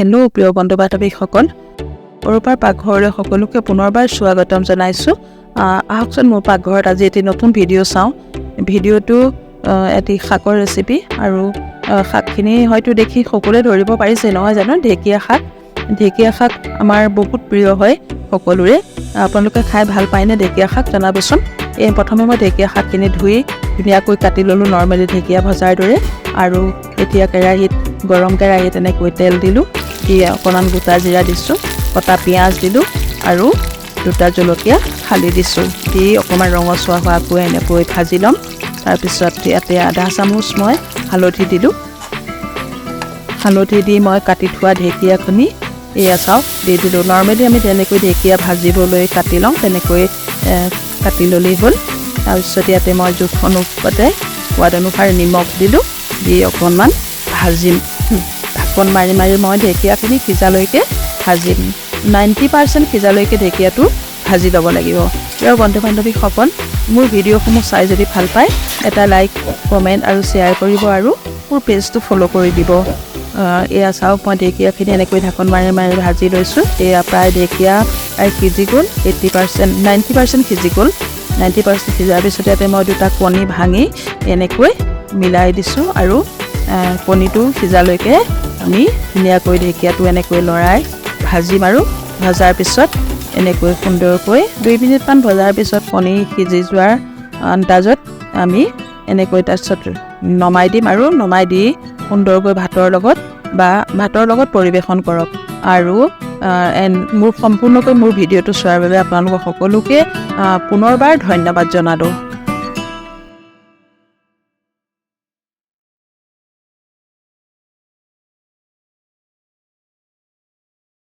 Hello' প্ৰিয় বন্ধু বান্ধৱীসকল, অৰুপাৰ পাকঘৰলৈ সকলোকে পুনৰবাৰ স্বাগতম জনাইছোঁ। আহকচোন মোৰ পাকঘৰত আজি এটি নতুন ভিডিঅ' চাওঁ। ভিডিঅ'টো এটি শাকৰ ৰেচিপি আৰু শাকখিনি হয়তো দেখি সকলোৱে ধৰিব পাৰিছে নহয় জানো, ঢেকীয়া শাক। ঢেকীয়া শাক আমাৰ বহুত প্ৰিয় হয় সকলোৰে। আপোনালোকে খাই ভাল পায়নে ঢেকীয়া শাক জনাবচোন। প্ৰথমে মই ঢেকীয়া শাকখিনি ধুই ধুনীয়াকৈ কাটি ল'লোঁ নৰ্মেলি ঢেকীয়া ভজাৰ দৰে। আৰু এতিয়া গৰম কেৰাহীত এনেকৈ তেল দিলোঁ, দি অকণমান গোটা জিৰা দিছোঁ, কটা পিঁয়াজ দিলোঁ আৰু দুটা জলকীয়া ফালি দিছোঁ, দি অকণমান ৰঙচুৱা হোৱাকৈ এনেকৈ ভাজি ল'ম। তাৰপিছত ইয়াতে আধা চামুচ মই হালধি দিলোঁ। হালধি দি মই কাটি থোৱা ঢেকীয়াখিনি এয়া চাওক দি দিলোঁ। নৰ্মেলি আমি তেনেকৈ ঢেকীয়া ভাজিবলৈ কাটি লওঁ, তেনেকৈ কাটি ল'লেই হ'ল। তাৰপিছত ইয়াতে মই জোখ অনুপাতে সোৱাদ অনুসাৰে নিমখ দিলোঁ, দি অকণমান ভাজিম। ঢাকন মাৰি মাৰি মই ঢেকীয়াখিনি সিজালৈকে ভাজিম। 90% সিজালৈকে ঢেকীয়াটো ভাজি ল'ব লাগিব। প্ৰিয় বন্ধু বান্ধৱীসকল, মোৰ ভিডিঅ'সমূহ চাই যদি ভাল পায় এটা লাইক, কমেণ্ট আৰু শ্বেয়াৰ কৰিব আৰু মোৰ পেজটো ফ'ল' কৰি দিব। এয়া চাওক মই ঢেকীয়াখিনি এনেকৈ ঢাকন মাৰি মাৰি ভাজি লৈছোঁ। এয়া প্ৰায় ঢেকীয়া সিজি গ'ল, 90% সিজি গ'ল। 90% সিজাৰ পিছত ইয়াতে মই দুটা কণী ভাঙি এনেকৈ মিলাই দিছোঁ আৰু কণীটো সিজালৈকে আমি ধুনীয়াকৈ ঢেকীয়াটো এনেকৈ লৰাই ভাজিম। আৰু ভজাৰ পিছত এনেকৈ সুন্দৰকৈ 2 মিনিটমান ভজাৰ পিছত কণী সিজি যোৱাৰ আন্দাজত আমি এনেকৈ তাৰপিছত নমাই দিম আৰু নমাই দি সুন্দৰকৈ ভাতৰ লগত পৰিৱেশন কৰক। আৰু সম্পূৰ্ণকৈ মোৰ ভিডিঅ'টো চোৱাৰ বাবে আপোনালোকক সকলোকে পুনৰবাৰ ধন্যবাদ জনালোঁ।